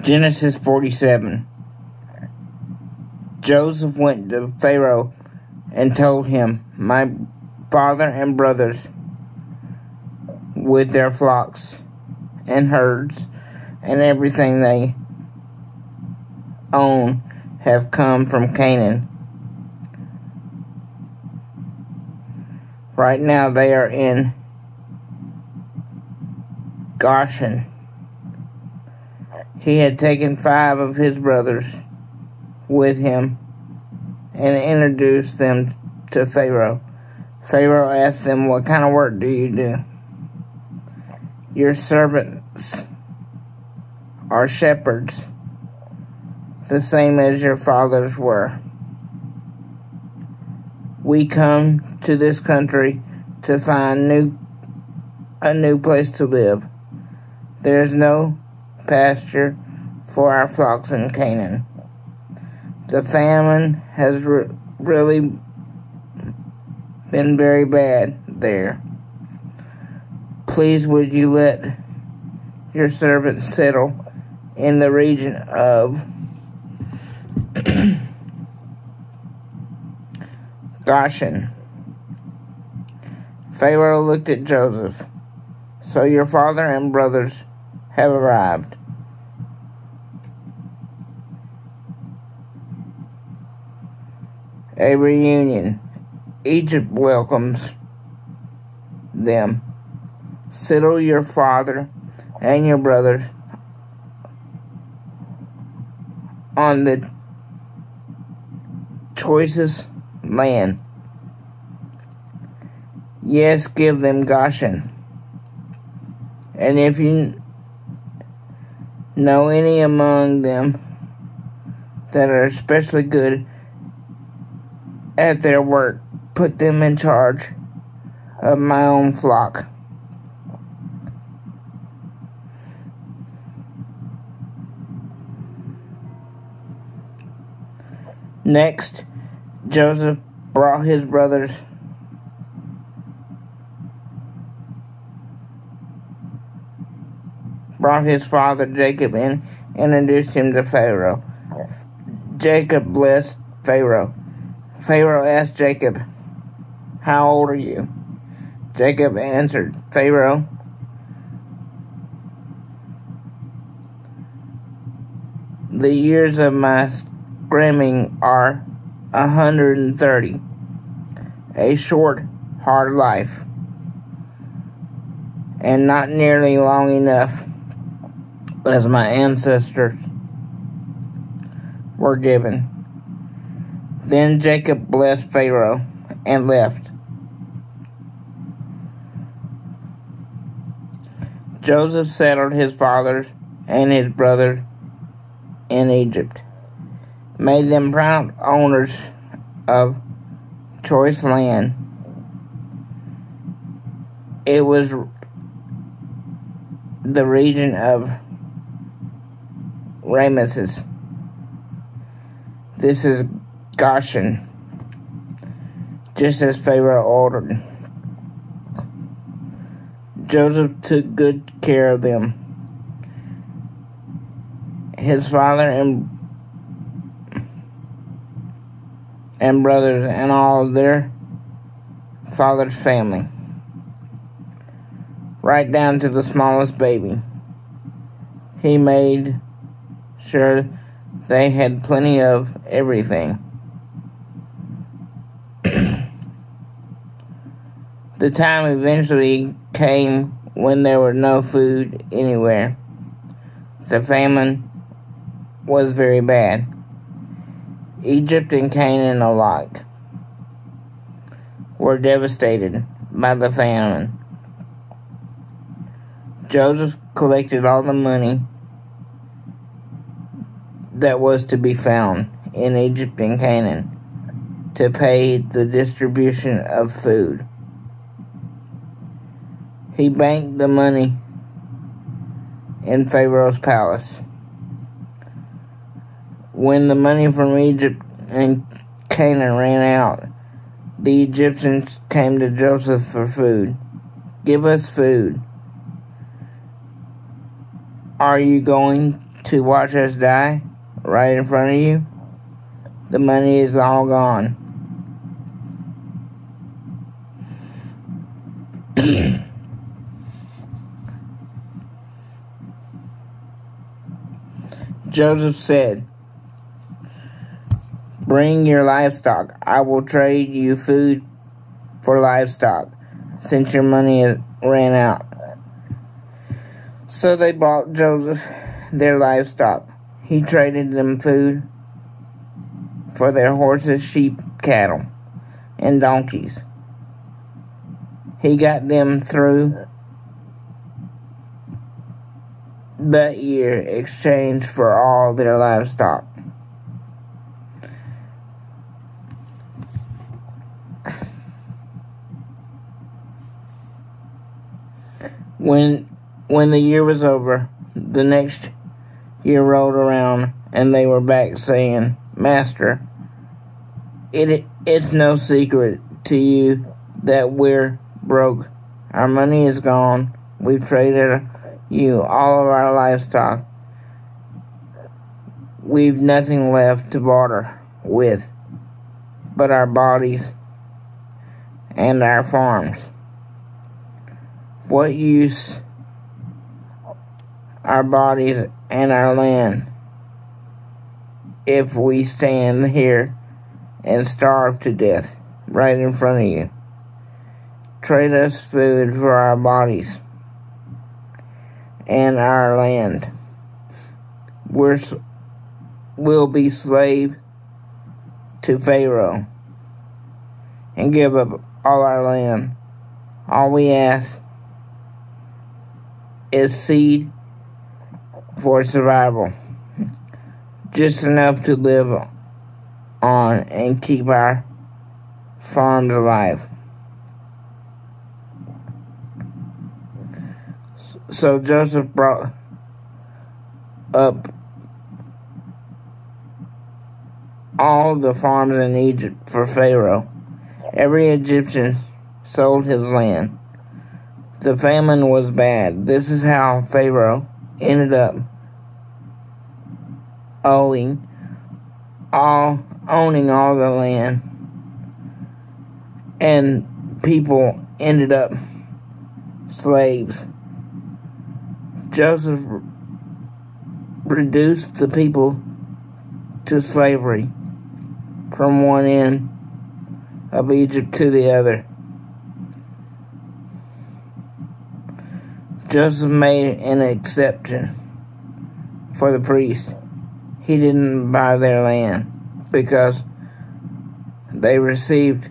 Genesis 47. Joseph went to Pharaoh and told him, "My father and brothers, with their flocks and herds and everything they own, have come from Canaan. Right now they are in Goshen." He had taken 5 of his brothers with him and introduced them to Pharaoh. Pharaoh asked them, "What kind of work do you do?" "Your servants are shepherds, the same as your fathers were. We come to this country to find a new place to live. There is no pasture for our flocks in Canaan. The famine has really been very bad there. Please would you let your servants settle in the region of Goshen." Pharaoh looked at Joseph. "So your father and brothers have arrived. A reunion. Egypt welcomes them. Settle your father and your brothers on the choicest land. Yes, give them Goshen. And if you know any among them that are especially good at their work, put them in charge of my own flock." Next, Joseph brought his father Jacob in and introduced him to Pharaoh. Jacob blessed Pharaoh. Pharaoh asked Jacob, "How old are you?" Jacob answered, "Pharaoh, the years of my screaming are 130, a short, hard life, and not nearly long enough as my ancestors were given." Then Jacob blessed Pharaoh and left. Joseph settled his fathers and his brothers in Egypt, made them proud owners of choice land. It was the region of Ramesses. This is Goshen, just as Pharaoh ordered. Joseph took good care of them. His father and brothers and all of their father's family, right down to the smallest baby. He made sure they had plenty of everything. The time eventually came when there was no food anywhere. The famine was very bad. Egypt and Canaan alike were devastated by the famine. Joseph collected all the money that was to be found in Egypt and Canaan to pay the distribution of food. He banked the money in Pharaoh's palace. When the money from Egypt and Canaan ran out, the Egyptians came to Joseph for food. "Give us food. Are you going to watch us die right in front of you? The money is all gone. Joseph said, "Bring your livestock. I will trade you food for livestock, since your money ran out." So they bought Joseph their livestock. He traded them food for their horses, sheep, cattle, and donkeys. He got them through that year exchange for all their livestock. When the year was over, the next year rolled around, and they were back saying, "Master, it's no secret to you that we're broke. Our money is gone. We've traded you all of our livestock. We've nothing left to barter with but our bodies and our farms. What use our bodies and our land if we stand here and starve to death right in front of you? Trade us food for our bodies and our land. We'll be slave to Pharaoh and give up all our land. All we ask is seed for survival, just enough to live on and keep our farms alive." So Joseph brought up all the farms in Egypt for Pharaoh. Every Egyptian sold his land. The famine was bad. This is how Pharaoh ended up owning all the land, and people ended up slaves. Joseph reduced the people to slavery from one end of Egypt to the other. Joseph made an exception for the priests. He didn't buy their land because they received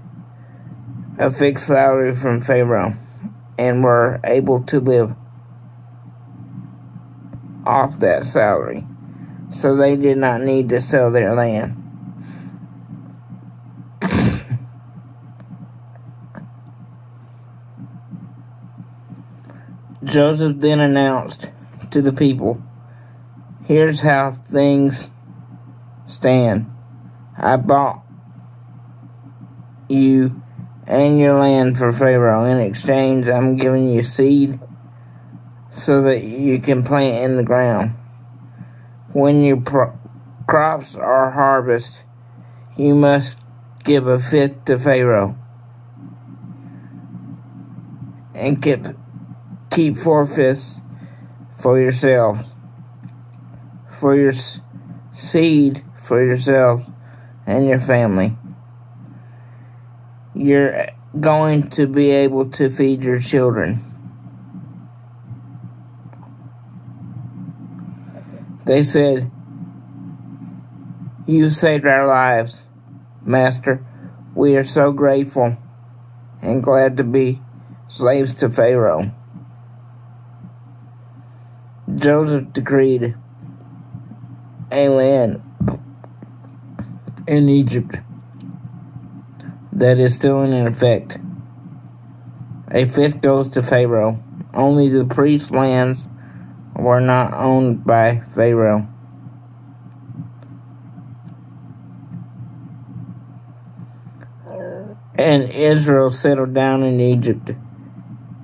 a fixed salary from Pharaoh and were able to live off that salary. So they did not need to sell their land. Joseph then announced to the people, "Here's how things stand. I bought you and your land for Pharaoh. In exchange, I'm giving you seed so that you can plant in the ground. When your crops are harvested, you must give a fifth to Pharaoh and keep 4/5 for yourselves, for your seed for yourselves and your family. You're going to be able to feed your children." They said, "You saved our lives, Master. We are so grateful and glad to be slaves to Pharaoh." Joseph decreed a land in Egypt that is still in effect. A fifth goes to Pharaoh. Only the priest's lands were not owned by Pharaoh. And Israel settled down in Egypt,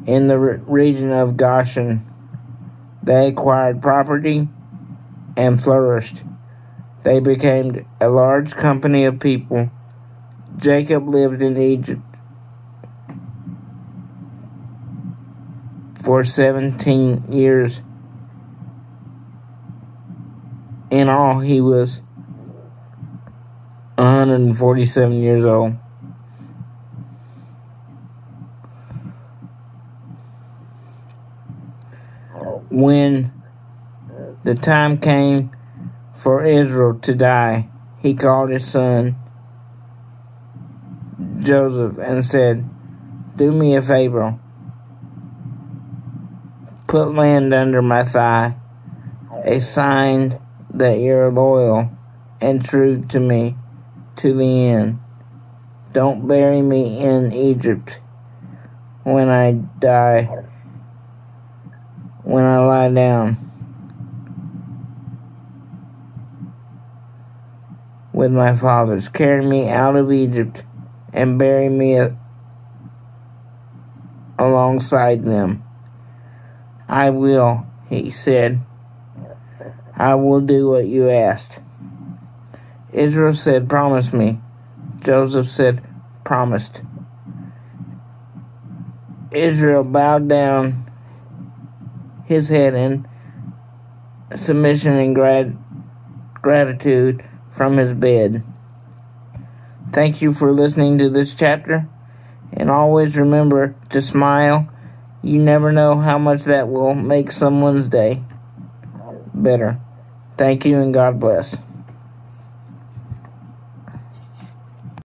in the region of Goshen. They acquired property and flourished. They became a large company of people. Jacob lived in Egypt for 17 years. In all, he was 147 years old. When the time came for Israel to die, he called his son Joseph and said, "Do me a favor. Put land under my thigh, a sign that you're loyal and true to me to the end. Don't bury me in Egypt when I die, when I lie down with my fathers. Carry me out of Egypt and bury me alongside them." "I will," he said. "I will do what you asked." Israel said, "Promise me." Joseph said, "Promised." Israel bowed down his head in submission and gratitude from his bed. Thank you for listening to this chapter, and always remember to smile. You never know how much that will make someone's day better. Thank you, and God bless.